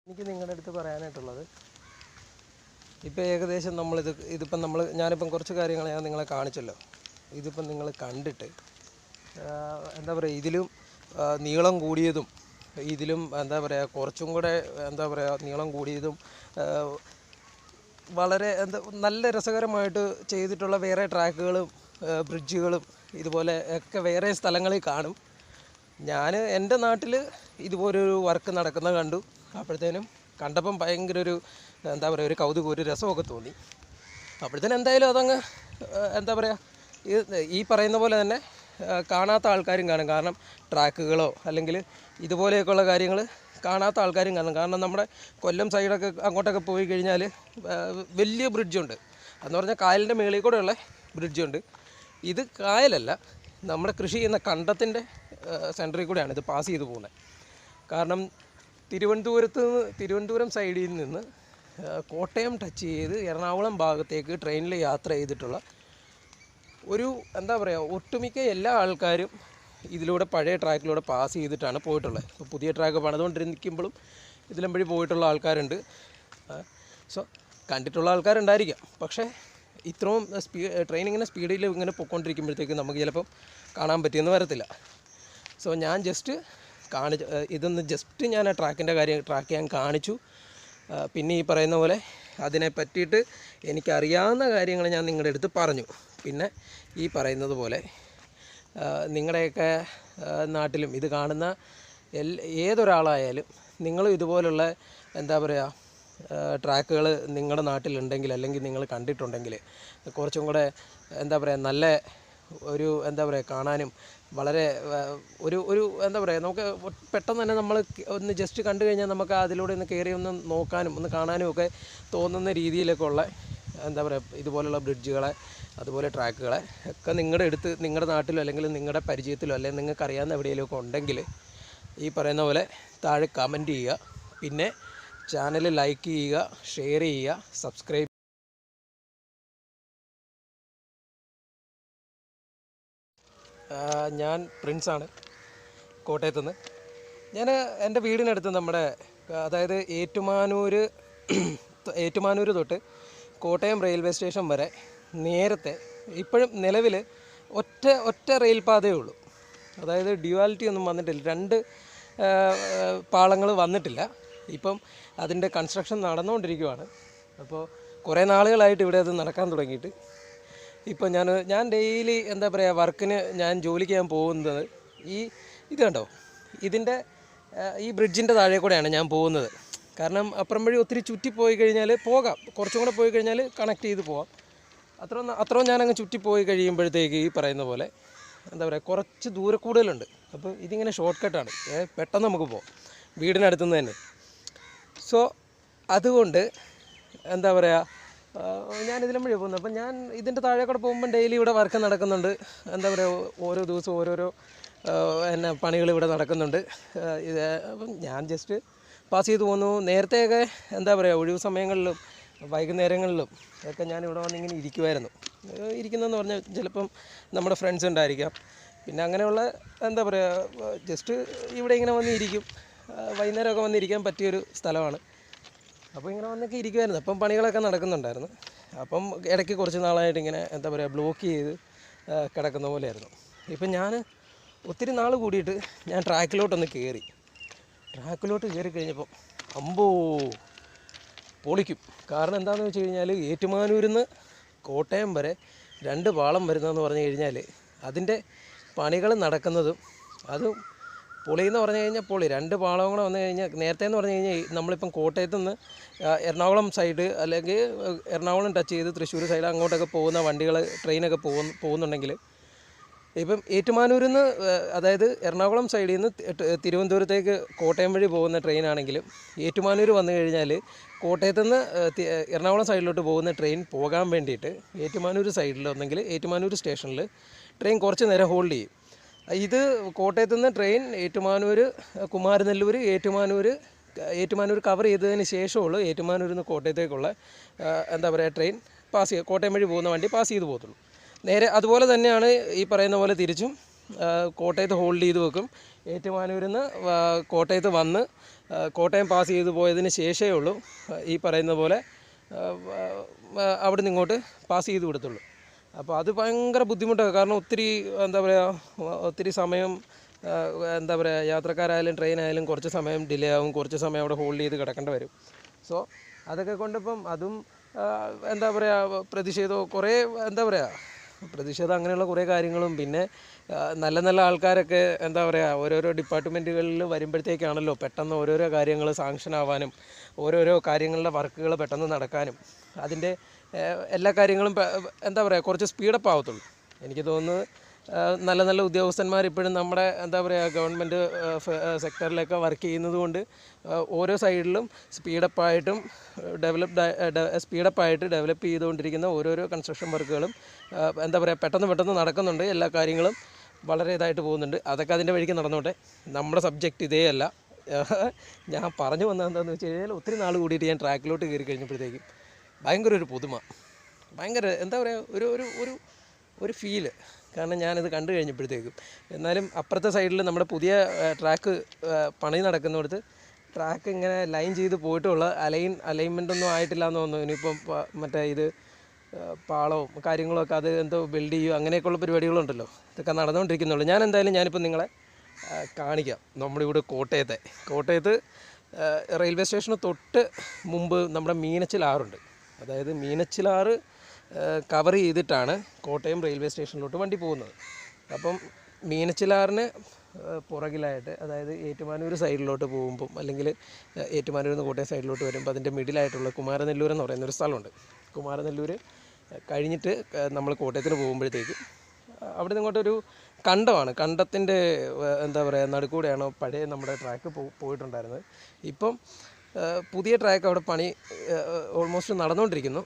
എനിക്ക് നിങ്ങളുടെ അടുത്ത് പറയാനായിട്ടുള്ളത്, ഇപ്പോൾ ഏകദേശം ഇതിപ്പം ഞാനിപ്പം കുറച്ച് കാര്യങ്ങൾ ഞാൻ നിങ്ങളെ കാണിച്ചല്ലോ. ഇതിപ്പം നിങ്ങൾ കണ്ടിട്ട് എന്താ പറയുക, ഇതിലും നീളം കൂടിയതും ഇതിലും എന്താ പറയുക കുറച്ചും കൂടെ എന്താ പറയുക നീളം കൂടിയതും വളരെ നല്ല രസകരമായിട്ട് ചെയ്തിട്ടുള്ള വേറെ ട്രാക്കുകളും ബ്രിഡ്ജുകളും ഇതുപോലെ ഒക്കെ വേറെ സ്ഥലങ്ങളിൽ കാണും. ഞാൻ എൻ്റെ നാട്ടിൽ ഇതുപോലൊരു വർക്ക് നടക്കുന്നത് കണ്ടു. അപ്പോഴത്തേനും കണ്ടപ്പം ഭയങ്കര എന്താ പറയുക ഒരു കൗതുകം, ഒരു രസമൊക്കെ തോന്നി. അപ്പോഴത്തേനും എന്തായാലും അതങ്ങ് എന്താ പറയുക ഈ പറയുന്ന പോലെ തന്നെ കാണാത്ത ആൾക്കാരും കാണും. കാരണം ട്രാക്കുകളോ അല്ലെങ്കിൽ ഇതുപോലെയൊക്കെയുള്ള കാര്യങ്ങൾ കാണാത്ത ആൾക്കാരും കാണും. കാരണം നമ്മുടെ കൊല്ലം സൈഡൊക്കെ അങ്ങോട്ടൊക്കെ പോയി കഴിഞ്ഞാൽ വലിയ ബ്രിഡ്ജുണ്ട്. അതെന്ന് പറഞ്ഞാൽ കായലിൻ്റെ മുകളിൽ കൂടെയുള്ള ബ്രിഡ്ജുണ്ട്. ഇത് കായലല്ല, നമ്മുടെ കൃഷി ചെയ്യുന്ന കണ്ടത്തിൻ്റെ സെൻറ്ററിൽ കൂടെയാണ് ഇത് പാസ് ചെയ്ത് പോകുന്നത്. കാരണം തിരുവനന്തപുരം സൈഡിൽ നിന്ന് കോട്ടയം ടച്ച് ചെയ്ത് എറണാകുളം ഭാഗത്തേക്ക് ട്രെയിനിൽ യാത്ര ചെയ്തിട്ടുള്ള എന്താ പറയുക ഒട്ടുമിക്ക എല്ലാ ആൾക്കാരും ഇതിലൂടെ പഴയ ട്രാക്കിലൂടെ പാസ് ചെയ്തിട്ടാണ് പോയിട്ടുള്ളത്. ഇപ്പോൾ പുതിയ ട്രാക്ക് പണിതുകൊണ്ടിരിക്കുമ്പോഴും ഇതിലും വഴി പോയിട്ടുള്ള ആൾക്കാരുണ്ട്. സോ കണ്ടിട്ടുള്ള ആൾക്കാരുണ്ടായിരിക്കാം. പക്ഷേ ഇത്രയും ട്രെയിൻ ഇങ്ങനെ സ്പീഡിൽ ഇങ്ങനെ പോയിക്കൊണ്ടിരിക്കുമ്പോഴത്തേക്ക് നമുക്ക് ചിലപ്പം കാണാൻ പറ്റിയെന്ന് വരത്തില്ല. സോ ഞാൻ ഇതൊന്ന് ജസ്റ്റ് ഞാൻ ആ ട്രാക്ക് ഞാൻ കാണിച്ചു. പിന്നെ ഈ പറയുന്ന പോലെ അതിനെ പറ്റിയിട്ട് എനിക്കറിയാവുന്ന കാര്യങ്ങൾ ഞാൻ നിങ്ങളുടെ അടുത്ത് പറഞ്ഞു. പിന്നെ ഈ പറയുന്നത് പോലെ നിങ്ങളുടെയൊക്കെ നാട്ടിലും ഇത് കാണുന്ന ഏതൊരാളായാലും നിങ്ങളും ഇതുപോലുള്ള എന്താ പറയുക ട്രാക്കുകൾ നിങ്ങളുടെ നാട്ടിലുണ്ടെങ്കിൽ അല്ലെങ്കിൽ നിങ്ങൾ കണ്ടിട്ടുണ്ടെങ്കിൽ കുറച്ചും കൂടെ എന്താ പറയുക നല്ല എന്താ പറയുക കാണാനും വളരെ എന്താ പറയുക നമുക്ക് പെട്ടെന്ന് തന്നെ നമ്മൾ ഒന്ന് ജസ്റ്റ് കണ്ടു കഴിഞ്ഞാൽ നമുക്ക് അതിലൂടെ ഒന്ന് കയറി ഒന്ന് നോക്കാനും ഒന്ന് കാണാനും ഒക്കെ തോന്നുന്ന രീതിയിലൊക്കെ ഉള്ള എന്താ പറയുക ഇതുപോലുള്ള ബ്രിഡ്ജുകളെ അതുപോലെ ട്രാക്കുകളെ ഒക്കെ നിങ്ങളുടെ നാട്ടിലോ അല്ലെങ്കിൽ നിങ്ങളുടെ പരിചയത്തിലോ അല്ലെങ്കിൽ നിങ്ങൾക്ക് അറിയാവുന്ന എവിടെയെങ്കിലുമൊക്കെ ഉണ്ടെങ്കിൽ ഈ പറയുന്ന പോലെ താഴെ കമൻറ്റ് ചെയ്യുക. പിന്നെ ചാനൽ ലൈക്ക് ചെയ്യുക, ഷെയർ ചെയ്യുക, സബ്സ്ക്രൈബ്. ഞാൻ പ്രിൻസാണ്, കോട്ടയത്തുനിന്ന്. ഞാൻ എൻ്റെ വീടിനടുത്ത് അതായത് ഏറ്റുമാനൂർ തൊട്ട് കോട്ടയം റെയിൽവേ സ്റ്റേഷൻ വരെ നേരത്തെ ഇപ്പോഴും നിലവിൽ ഒറ്റ റെയിൽ പാതയേ ഉള്ളൂ. അതായത് ഡ്യുവാലിറ്റി ഒന്നും വന്നിട്ടില്ല, 2 പാളങ്ങൾ വന്നിട്ടില്ല. ഇപ്പം അതിൻ്റെ കൺസ്ട്രക്ഷൻ നടന്നുകൊണ്ടിരിക്കുകയാണ്. അപ്പോൾ കുറേ നാളുകളായിട്ട് ഇവിടെ അത് നടക്കാൻ തുടങ്ങിയിട്ട്. ഇപ്പോൾ ഞാൻ ഡെയിലി എന്താ പറയുക വർക്കിന് ജോലിക്ക് ഞാൻ പോകുന്നത് ഇത് കണ്ടോ, ഈ ബ്രിഡ്ജിൻ്റെ താഴെ കൂടെയാണ് ഞാൻ പോകുന്നത്. കാരണം അപ്പുറം വഴി ഒത്തിരി ചുറ്റിപ്പോയി കഴിഞ്ഞാൽ കുറച്ചും കൂടെ പോയി കഴിഞ്ഞാൽ കണക്ട് ചെയ്ത് പോകാം. അത്രയും ഞാനങ്ങ് ചുറ്റിപ്പോയി കഴിയുമ്പോഴത്തേക്ക് ഈ പറയുന്ന പോലെ എന്താ പറയുക കുറച്ച് ദൂരെ കൂടുതലുണ്ട്. അപ്പോൾ ഇതിങ്ങനെ ഷോർട്ട് കട്ടാണ്, പെട്ടെന്ന് നമുക്ക് പോകാം വീടിനടുത്തുനിന്ന് തന്നെ. സോ അതുകൊണ്ട് എന്താ പറയുക ഞാനിതിലും വഴി പോകുന്നത്. അപ്പം ഞാൻ ഇതിൻ്റെ താഴെ കൂടെ പോകുമ്പം ഡെയിലി ഇവിടെ വർക്ക് നടക്കുന്നുണ്ട്. എന്താ പറയുക ഓരോ ദിവസവും ഓരോരോ പണികൾ ഇവിടെ നടക്കുന്നുണ്ട്. അപ്പം ഞാൻ ജസ്റ്റ് പാസ് ചെയ്ത് പോകുന്നു. നേരത്തെയൊക്കെ എന്താ പറയുക ഒഴിവ് സമയങ്ങളിലും വൈകുന്നേരങ്ങളിലും ഒക്കെ ഞാൻ ഇവിടെ വന്നിങ്ങനെ ഇരിക്കുന്നതെന്ന് പറഞ്ഞാൽ ചിലപ്പം നമ്മുടെ ഫ്രണ്ട്സ് ഉണ്ടായിരിക്കാം. പിന്നെ അങ്ങനെയുള്ള എന്താ പറയുക ജസ്റ്റ് ഇവിടെ ഇങ്ങനെ വന്നിരിക്കും. വൈകുന്നേരമൊക്കെ വന്നിരിക്കാൻ പറ്റിയൊരു സ്ഥലമാണ്. അപ്പോൾ ഇങ്ങനെ വന്നൊക്കെ ഇരിക്കുമായിരുന്നു. അപ്പം പണികളൊക്കെ നടക്കുന്നുണ്ടായിരുന്നു. അപ്പം ഇടയ്ക്ക് കുറച്ച് നാളായിട്ട് ഇങ്ങനെ എന്താ പറയുക ബ്ലോക്ക് ചെയ്ത് കിടക്കുന്ന പോലെയായിരുന്നു. ഇപ്പം ഞാൻ ഒത്തിരി നാൾ കൂടിയിട്ട് ഞാൻ ട്രാക്കിലോട്ട് കയറി കഴിഞ്ഞപ്പം പൊളിക്കും. കാരണം എന്താണെന്ന് വെച്ച് കഴിഞ്ഞാൽ ഏറ്റുമാനൂരിൽ നിന്ന് കോട്ടയം വരെ 2 പാളം വരുന്നതെന്ന് പറഞ്ഞു കഴിഞ്ഞാൽ അതിൻ്റെ പണികൾ നടക്കുന്നതും അതും പൊളിയെന്ന് പറഞ്ഞു കഴിഞ്ഞാൽ 2 പാളം കൂടെ വന്നു കഴിഞ്ഞാൽ നേരത്തെ എന്ന് പറഞ്ഞു കഴിഞ്ഞാൽ നമ്മളിപ്പം കോട്ടയത്തു നിന്ന് എറണാകുളം സൈഡ് അല്ലെങ്കിൽ എറണാകുളം ടച്ച് ചെയ്ത് തൃശ്ശൂർ സൈഡ് അങ്ങോട്ടൊക്കെ പോകുന്ന വണ്ടികൾ ട്രെയിനൊക്കെ പോകുന്നുണ്ടെങ്കിൽ ഇപ്പം ഏറ്റുമാനൂരിൽ നിന്ന് അതായത് എറണാകുളം സൈഡിൽ നിന്ന് തിരുവനന്തപുരത്തേക്ക് കോട്ടയം വഴി പോകുന്ന ട്രെയിനാണെങ്കിലും ഏറ്റുമാനൂർ വന്നു കഴിഞ്ഞാൽ കോട്ടയത്തു നിന്ന് എറണാകുളം സൈഡിലോട്ട് പോകുന്ന ട്രെയിൻ പോകാൻ വേണ്ടിയിട്ട് ഏറ്റുമാനൂർ സൈഡിലൊന്നെങ്കിൽ ഏറ്റുമാനൂർ സ്റ്റേഷനിൽ ട്രെയിൻ കുറച്ച് നേരം ഹോൾഡ് ചെയ്യും. ഇത് കോട്ടയത്തു നിന്ന് ട്രെയിൻ ഏറ്റുമാനൂർ കുമാരനെല്ലൂർ ഏറ്റുമാനൂർ കവർ ചെയ്തതിന് ശേഷമുള്ളൂ ഏറ്റുമാനൂരിൽ നിന്ന് കോട്ടയത്തേക്കുള്ള എന്താ പറയുക ട്രെയിൻ കോട്ടയം വഴി പോകുന്ന വണ്ടി പാസ് ചെയ്ത് പോകത്തുള്ളൂ. നേരെ അതുപോലെ തന്നെയാണ് ഈ പറയുന്ന പോലെ തിരിച്ചും കോട്ടയത്ത് ഹോൾഡ് ചെയ്ത് വെക്കും. ഏറ്റുമാനൂരിൽ നിന്ന് കോട്ടയത്ത് വന്ന് കോട്ടയം പാസ് ചെയ്ത് പോയതിന് ശേഷമേ ഉള്ളൂ ഈ പറയുന്ന പോലെ അവിടെ നിന്ന് ഇങ്ങോട്ട് പാസ് ചെയ്ത് വിടത്തുള്ളൂ. അപ്പോൾ അത് ഭയങ്കര ബുദ്ധിമുട്ടാണ്. കാരണം ഒത്തിരി എന്താ പറയുക, ഒത്തിരി സമയം എന്താ പറയുക, യാത്രക്കാരായാലും ട്രെയിനായാലും കുറച്ച് സമയം ഡിലേ ആവും, കുറച്ച് സമയം അവിടെ ഹോൾഡ് ചെയ്ത് കിടക്കേണ്ടി വരും. സോ അതൊക്കെ കൊണ്ടിപ്പം അതും എന്താ പറയുക, പ്രതിഷേധവും കുറേ എന്താ പറയുക, പ്രതിഷേധം അങ്ങനെയുള്ള കുറേ കാര്യങ്ങളും, പിന്നെ നല്ല നല്ല ആൾക്കാരൊക്കെ എന്താ പറയുക ഓരോരോ ഡിപ്പാർട്ട്മെൻറ്റുകളിൽ വരുമ്പോഴത്തേക്കാണല്ലോ പെട്ടെന്ന് ഓരോരോ കാര്യങ്ങൾ സാങ്ഷൻ ആവാനും ഓരോരോ കാര്യങ്ങളുടെ വർക്കുകൾ പെട്ടെന്ന് നടക്കാനും അതിൻ്റെ എല്ലാ കാര്യങ്ങളും എന്താ പറയുക കുറച്ച് സ്പീഡപ്പ് ആവത്തുള്ളൂ. എനിക്ക് തോന്നുന്നത് നല്ല നല്ല ഉദ്യോഗസ്ഥന്മാർ ഇപ്പോഴും നമ്മുടെ എന്താ പറയുക ഗവൺമെൻറ് സെക്ടറിലൊക്കെ വർക്ക് ചെയ്യുന്നത് കൊണ്ട് ഓരോ സൈഡിലും സ്പീഡപ്പായിട്ട് ഡെവലപ്പ് ചെയ്തുകൊണ്ടിരിക്കുന്ന ഓരോരോ കൺസ്ട്രക്ഷൻ വർക്കുകളും എന്താ പറയുക പെട്ടെന്ന് നടക്കുന്നുണ്ട്. എല്ലാ കാര്യങ്ങളും വളരെ ഇതായിട്ട് പോകുന്നുണ്ട്. അതൊക്കെ അതിൻ്റെ വഴിക്ക് നടന്നോട്ടെ. നമ്മുടെ സബ്ജക്റ്റ് ഇതേ അല്ല. ഞാൻ പറഞ്ഞു വന്നത് എന്താണെന്ന് വെച്ച് കഴിഞ്ഞാൽ, ഒത്തിരി നാൾ കൂടിയിട്ട് ഞാൻ ട്രാക്കിലോട്ട് കയറി കഴിഞ്ഞപ്പോഴത്തേക്കും ഭയങ്കര ഒരു പുതുമ, ഭയങ്കര എന്താ പറയുക ഒരു ഒരു ഒരു ഒരു ഫീല്. കാരണം ഞാനിത് കണ്ടു കഴിഞ്ഞപ്പോഴത്തേക്കും, എന്നാലും അപ്പുറത്തെ സൈഡിൽ നമ്മുടെ പുതിയ ട്രാക്ക് പണി നടക്കുന്നിടത്ത് ട്രാക്ക് ഇങ്ങനെ ലൈൻ ചെയ്ത് പോയിട്ടുള്ള അലൈൻമെൻറ്റൊന്നും ആയിട്ടില്ല എന്ന് തോന്നുന്നു. ഇനിയിപ്പം മറ്റേ ഇത് പാളവും കാര്യങ്ങളൊക്കെ അത് എന്തോ ബിൽഡ് ചെയ്യുക അങ്ങനെയൊക്കെയുള്ള പരിപാടികളുണ്ടല്ലോ, ഇതൊക്കെ നടന്നുകൊണ്ടിരിക്കുന്നുള്ളൂ. ഞാനിപ്പോൾ നിങ്ങളെ കാണിക്കാം. നമ്മുടെ ഇവിടെ കോട്ടയത്ത് റെയിൽവേ സ്റ്റേഷന് തൊട്ട് മുമ്പ് നമ്മുടെ മീനച്ചിലാറുണ്ട്. അതായത് മീനച്ചിലാറ് കവർ ചെയ്തിട്ടാണ് കോട്ടയം റെയിൽവേ സ്റ്റേഷനിലോട്ട് വണ്ടി പോകുന്നത്. അപ്പം മീനച്ചിലാറിന് പുറകിലായിട്ട്, അതായത് ഏറ്റുമാനൂർ സൈഡിലോട്ട് പോകുമ്പം, അല്ലെങ്കിൽ ഏറ്റുമാനൂരിൽ നിന്ന് കോട്ടയം സൈഡിലോട്ട് വരുമ്പോൾ അതിൻ്റെ മിഡിലായിട്ടുള്ള കുമാരനെല്ലൂർ എന്ന് പറയുന്നൊരു സ്ഥലമുണ്ട്. കുമാരനെല്ലൂർ കഴിഞ്ഞിട്ട് നമ്മൾ കോട്ടയത്തിന് പോകുമ്പോഴത്തേക്കും അവിടെ നിന്ന് ഇങ്ങോട്ടൊരു കണ്ടമാണ്. കണ്ടത്തിൻ്റെ എന്താ പറയുക നടുക്കൂടെയാണ് പഴയ നമ്മുടെ ട്രാക്ക് പോയിട്ടുണ്ടായിരുന്നത്. ഇപ്പം പുതിയ ട്രാക്ക് അവിടെ പണി ഓൾമോസ്റ്റ് നടന്നുകൊണ്ടിരിക്കുന്നു.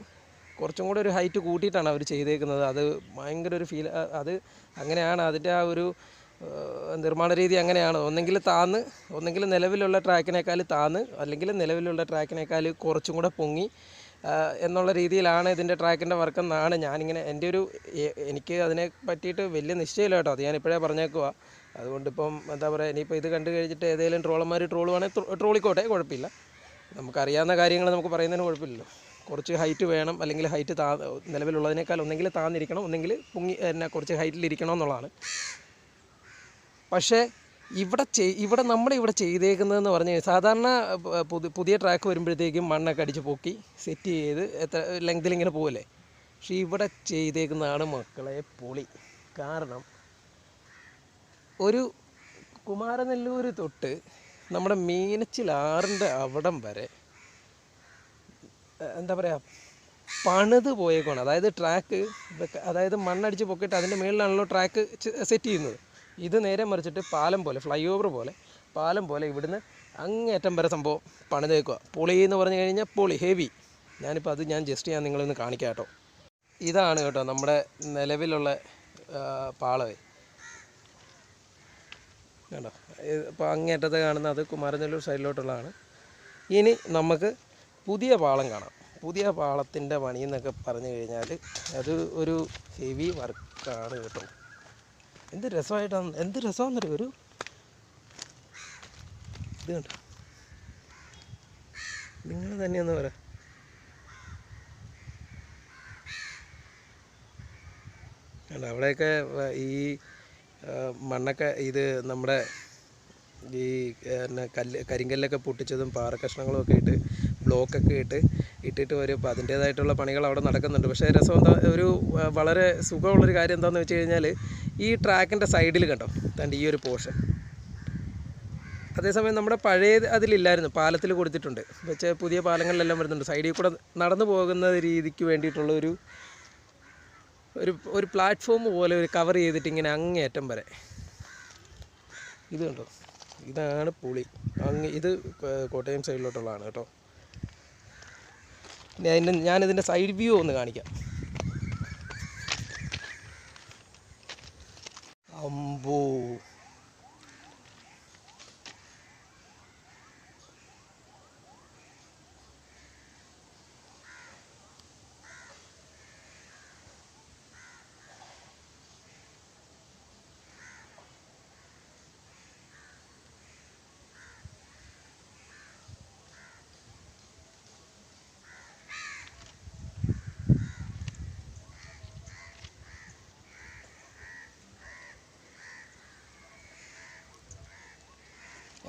കുറച്ചും കൂടെ ഒരു ഹൈറ്റ് കൂട്ടിയിട്ടാണ് അവർ ചെയ്തേക്കുന്നത്. അത് ഭയങ്കര ഒരു ഫീൽ, അത് അങ്ങനെയാണ് അതിൻ്റെ ആ ഒരു നിർമ്മാണ രീതി അങ്ങനെയാണ്. ഒന്നെങ്കിൽ നിലവിലുള്ള ട്രാക്കിനേക്കാൾ താന്ന്, അല്ലെങ്കിൽ നിലവിലുള്ള ട്രാക്കിനേക്കാൾ കുറച്ചും കൂടെ പൊങ്ങി എന്നുള്ള രീതിയിലാണ് ഇതിൻ്റെ ട്രാക്കിൻ്റെ വർക്കെന്നാണ് ഞാനിങ്ങനെ എനിക്ക് അതിനെ പറ്റിയിട്ട് വലിയ നിശ്ചയമില്ല കേട്ടോ. അത് ഞാനിപ്പോഴേ പറഞ്ഞേക്കുക. അതുകൊണ്ടിപ്പം എന്താ പറയുക, ഇനിയിപ്പോൾ ഇത് കണ്ടു കഴിഞ്ഞിട്ട് ഏതെങ്കിലും ട്രോളന്മാർ ട്രോളുവാണെങ്കിൽ ട്രോളിക്കോട്ടെ, കുഴപ്പമില്ല. നമുക്കറിയാവുന്ന കാര്യങ്ങൾ നമുക്ക് പറയുന്നതിന് കുഴപ്പമില്ലല്ലോ. കുറച്ച് ഹൈറ്റ് വേണം, അല്ലെങ്കിൽ ഹൈറ്റ് നിലവിലുള്ളതിനേക്കാൾ ഒന്നെങ്കിൽ താന്നിരിക്കണം, ഒന്നെങ്കിൽ കുറച്ച് ഹൈറ്റിലിരിക്കണം എന്നുള്ളതാണ്. പക്ഷേ ഇവിടെ നമ്മളിവിടെ ചെയ്തേക്കുന്നതെന്ന് പറഞ്ഞ് സാധാരണ പുതിയ ട്രാക്ക് വരുമ്പോഴത്തേക്കും മണ്ണൊക്കെ അടിച്ച് പൊക്കി സെറ്റ് ചെയ്ത് എത്ര ലെങ്തിലിങ്ങനെ പോകല്ലേ. പക്ഷേ ഇവിടെ ചെയ്തേക്കുന്നതാണ് മക്കളെ പൊളി. കാരണം ഒരു കുമാരനെല്ലൂർ തൊട്ട് നമ്മുടെ മീനച്ചിലാറിൻ്റെ അവിടം വരെ എന്താ പറയുക പണിത് പോയേക്കാണ്. അതായത് മണ്ണടിച്ച് പൊക്കിയിട്ട് അതിൻ്റെ മുകളിലാണല്ലോ ട്രാക്ക് സെറ്റ് ചെയ്യുന്നത്. ഇത് നേരെ മറിച്ചിട്ട് ഫ്ലൈ ഓവർ പോലെ ഇവിടുന്ന് അങ്ങേറ്റം വരെ സംഭവം പണിതേക്കുക. പൊളി എന്ന് പറഞ്ഞു കഴിഞ്ഞാൽ പൊളി, ഹെവി. ഞാൻ ജസ്റ്റ് നിങ്ങളൊന്ന് കാണിക്കാം കേട്ടോ. ഇതാണ് കേട്ടോ നമ്മുടെ നിലവിലുള്ള പാളമേ കേട്ടോ. ഇപ്പോൾ അങ്ങേറ്റത്തെ കാണുന്ന അത് കുമാരനെല്ലൂർ സൈഡിലോട്ടുള്ളതാണ്. ഇനി നമുക്ക് പുതിയ പാളം കാണാം. പുതിയ പാളത്തിൻ്റെ പണി എന്നൊക്കെ പറഞ്ഞു കഴിഞ്ഞാൽ അത് ഒരു ഹെവി വർക്കാണ് കേട്ടോ. എന്ത് രസമാണെന്നറിയോ ഒരു ഇത് കണ്ടോ. നിങ്ങൾ തന്നെയൊന്ന് പറ. കണ്ടോ അവിടെയൊക്കെ ഈ മണ്ണൊക്കെ ഇത് നമ്മുടെ ഈ കരിങ്കല്ലൊക്കെ പൊട്ടിച്ചതും പാറക്കഷ്ണങ്ങളും ഒക്കെ ഇട്ട് ബ്ലോക്കൊക്കെ ഇട്ടിട്ട് വരും. അപ്പോൾ അതിൻ്റേതായിട്ടുള്ള പണികൾ അവിടെ നടക്കുന്നുണ്ട്. പക്ഷേ രസം വളരെ സുഖമുള്ളൊരു കാര്യം എന്താണെന്ന് വെച്ച് കഴിഞ്ഞാൽ, ഈ ട്രാക്കിൻ്റെ സൈഡിൽ കണ്ടോ തൻ്റെ ഈ ഒരു പോർഷൻ, അതേസമയം നമ്മുടെ പഴയ അതിലില്ലായിരുന്നു, പാലത്തിൽ കൊടുത്തിട്ടുണ്ട്. പുതിയ പാലങ്ങളിലെല്ലാം വരുന്നുണ്ട്. സൈഡിൽ കൂടെ നടന്നു പോകുന്ന രീതിക്ക് വേണ്ടിയിട്ടുള്ള ഒരു പ്ലാറ്റ്ഫോം പോലെ ഒരു കവർ ചെയ്തിട്ട് ഇങ്ങനെ അങ്ങേയറ്റം വരെ. ഇത് കണ്ടോ, ഇതാണ് പുളി. ഇത് കോട്ടയം സൈഡിലോട്ടുള്ളതാണ് കേട്ടോ. ഞാനിതിൻ്റെ സൈഡ് വ്യൂ ഒന്ന് കാണിക്കാം. അമ്പോ,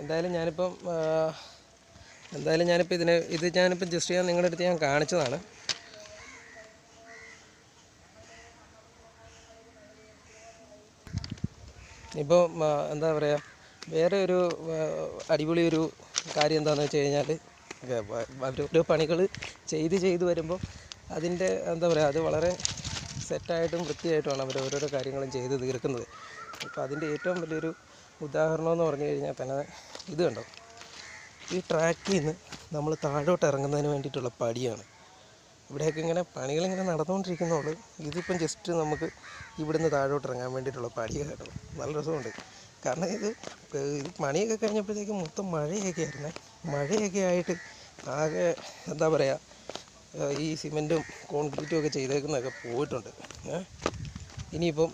എന്തായാലും ഞാനിപ്പം ഞാനിപ്പം ജസ്റ്റ് നിങ്ങളുടെ അടുത്ത് ഞാൻ കാണിച്ചതാണ്. ഇപ്പോൾ എന്താ പറയുക, വേറെ ഒരു അടിപൊളി ഒരു കാര്യം എന്താണെന്ന് വെച്ച് കഴിഞ്ഞാൽ, അവരുടെ പണികൾ ചെയ്ത് വരുമ്പോൾ അതിൻ്റെ എന്താ പറയുക, അത് വളരെ സെറ്റായിട്ടും വൃത്തിയായിട്ടുമാണ് അവർ ഓരോരോ കാര്യങ്ങളും ചെയ്ത് തീർക്കുന്നത്. അപ്പോൾ അതിൻ്റെ ഏറ്റവും വലിയൊരു ഉദാഹരണം എന്ന് പറഞ്ഞു കഴിഞ്ഞാൽ തന്നെ ഇത് കണ്ടോ, ഈ ട്രാക്കിൽ നിന്ന് നമ്മൾ താഴോട്ട് ഇറങ്ങുന്നതിന് വേണ്ടിയിട്ടുള്ള പടിയാണ്. ഇവിടെയൊക്കെ ഇങ്ങനെ പണികളിങ്ങനെ നടന്നുകൊണ്ടിരിക്കുന്നുള്ളൂ. ഇതിപ്പം ജസ്റ്റ് നമുക്ക് ഇവിടുന്ന് താഴോട്ട് ഇറങ്ങാൻ വേണ്ടിയിട്ടുള്ള പടിയാണ് കേട്ടോ. നല്ല രസമുണ്ട്. കാരണം ഇത് പണിയൊക്കെ കഴിഞ്ഞപ്പോഴത്തേക്കും മൊത്തം മഴയൊക്കെ ആയിരുന്നേ. മഴയൊക്കെ ആയിട്ട് ആകെ എന്താ പറയുക, ഈ സിമെൻറ്റും കോൺക്രീറ്റും ഒക്കെ ചെയ്തേക്കുന്നതൊക്കെ പോയിട്ടുണ്ട്. ഇനിയിപ്പം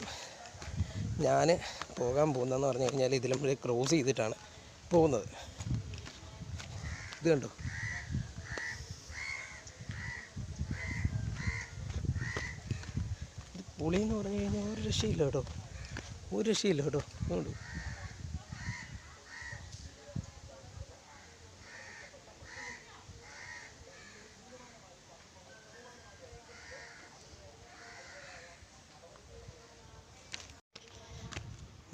ഞാൻ പോകാൻ പോകുന്നതെന്ന് പറഞ്ഞു കഴിഞ്ഞാൽ ഇതിലും ക്രോസ് ചെയ്തിട്ടാണ് പോകുന്നത്. ഇത് കണ്ടോ, പുളിയെന്ന് പറഞ്ഞു കഴിഞ്ഞാൽ ഒരു രക്ഷയില്ല കേട്ടോ, അതുകൊണ്ട്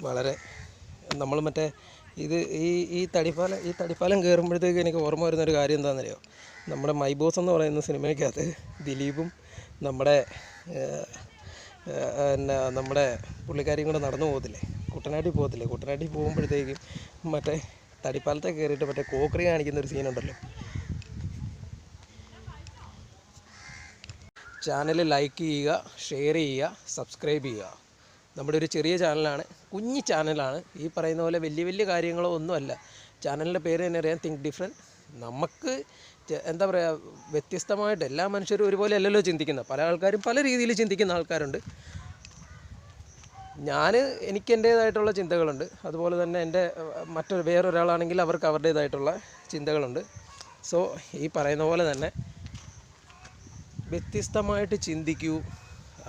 വളരെ നമ്മൾ മറ്റേ ഈ തടിപ്പാലം കയറുമ്പോഴത്തേക്ക് എനിക്ക് ഓർമ്മ വരുന്നൊരു കാര്യം എന്താണെന്നറിയോ, നമ്മുടെ മൈ ബോസ് എന്ന് പറയുന്ന സിനിമയ്ക്കകത്ത് ദിലീപും നമ്മുടെ പുള്ളിക്കാരിയും കൂടെ നടന്നു പോകത്തില്ലേ, കുട്ടനാട്ടിൽ പോകുമ്പോഴത്തേക്കും മറ്റേ തടിപ്പാലത്തെ കയറിയിട്ട് മറ്റേ കോക്കറി കാണിക്കുന്നൊരു സീനുണ്ടല്ലോ. ചാനൽ ലൈക്ക് ചെയ്യുക, ഷെയർ ചെയ്യുക, സബ്സ്ക്രൈബ് ചെയ്യുക. നമ്മുടെ ഒരു ചെറിയ ചാനലാണ്, കുഞ്ഞി ചാനലാണ്. ഈ പറയുന്ന പോലെ വലിയ കാര്യങ്ങളോ ഒന്നുമല്ല. ചാനലിൻ്റെ പേര് തന്നെ അറിയാം, തിങ്ക് ഡിഫറെൻറ്റ്. നമുക്ക് എന്താ പറയുക, വ്യത്യസ്തമായിട്ട് എല്ലാ മനുഷ്യരും ഒരുപോലെ അല്ലല്ലോ ചിന്തിക്കുന്നത്. പല ആൾക്കാരും പല രീതിയിൽ ചിന്തിക്കുന്ന ആൾക്കാരുണ്ട്. എനിക്ക് എൻ്റേതായിട്ടുള്ള ചിന്തകളുണ്ട്. അതുപോലെ തന്നെ വേറൊരാളാണെങ്കിൽ അവർക്ക് അവരുടേതായിട്ടുള്ള ചിന്തകളുണ്ട്. സോ ഈ പറയുന്ന പോലെ തന്നെ വ്യത്യസ്തമായിട്ട് ചിന്തിക്കൂ.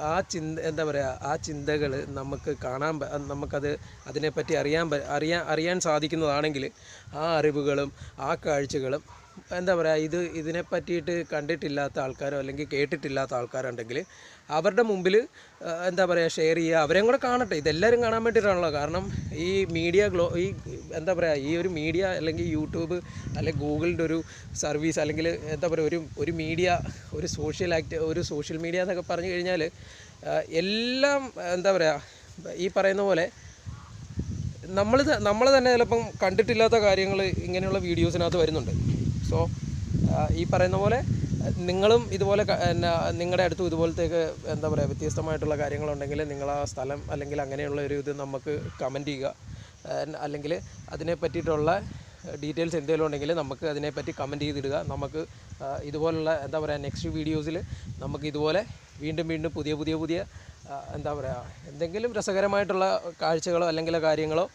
ആ ചിന്തകൾ നമുക്ക് നമുക്കത് അതിനെപ്പറ്റി അറിയാൻ സാധിക്കുന്നതാണെങ്കിൽ ആ അറിവുകളും ആ കാഴ്ചകളും എന്താ പറയുക, ഇതിനെ പറ്റിയിട്ട് കണ്ടിട്ടില്ലാത്ത ആൾക്കാരോ അല്ലെങ്കിൽ കേട്ടിട്ടില്ലാത്ത ആൾക്കാരുണ്ടെങ്കിൽ അവരുടെ മുമ്പിൽ എന്താ പറയുക ഷെയർ ചെയ്യുക, അവരെയും കൂടെ കാണട്ടെ. ഇതെല്ലാവരും കാണാൻ വേണ്ടിയിട്ടാണല്ലോ. കാരണം ഈ എന്താ പറയുക, ഈ ഒരു മീഡിയ അല്ലെങ്കിൽ യൂട്യൂബ് അല്ലെങ്കിൽ ഗൂഗിളിൻ്റെ ഒരു സർവീസ് അല്ലെങ്കിൽ എന്താ പറയുക ഒരു മീഡിയ, ഒരു സോഷ്യൽ മീഡിയ എന്നൊക്കെ പറഞ്ഞു കഴിഞ്ഞാൽ എല്ലാം എന്താ പറയുക, ഈ പറയുന്ന പോലെ നമ്മൾ തന്നെ ചിലപ്പം കണ്ടിട്ടില്ലാത്ത കാര്യങ്ങൾ ഇങ്ങനെയുള്ള വീഡിയോസിനകത്ത് വരുന്നുണ്ട്. സോ ഈ പറയുന്ന പോലെ നിങ്ങളും ഇതുപോലെ നിങ്ങളുടെ അടുത്തും ഇതുപോലത്തേക്ക് എന്താ പറയുക വ്യത്യസ്തമായിട്ടുള്ള കാര്യങ്ങളുണ്ടെങ്കിൽ നിങ്ങൾ ആ സ്ഥലം അല്ലെങ്കിൽ അങ്ങനെയുള്ള ഇത് നമുക്ക് കമൻറ്റ് ചെയ്യുക. അല്ലെങ്കിൽ അതിനെ പറ്റിയിട്ടുള്ള ഡീറ്റെയിൽസ് എന്തെങ്കിലും ഉണ്ടെങ്കിൽ നമുക്ക് അതിനെപ്പറ്റി കമൻറ്റ് ചെയ്തിടുക. നമുക്ക് ഇതുപോലുള്ള എന്താ പറയുക നെക്സ്റ്റ് വീഡിയോസിൽ നമുക്ക് ഇതുപോലെ വീണ്ടും പുതിയ എന്താ പറയുക എന്തെങ്കിലും രസകരമായിട്ടുള്ള കാഴ്ചകളോ അല്ലെങ്കിൽ കാര്യങ്ങളോ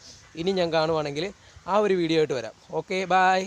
ഇനി ഞാൻ കാണുവാണെങ്കിൽ ആ ഒരു വീഡിയോ ആയിട്ട് വരാം. Okay, by.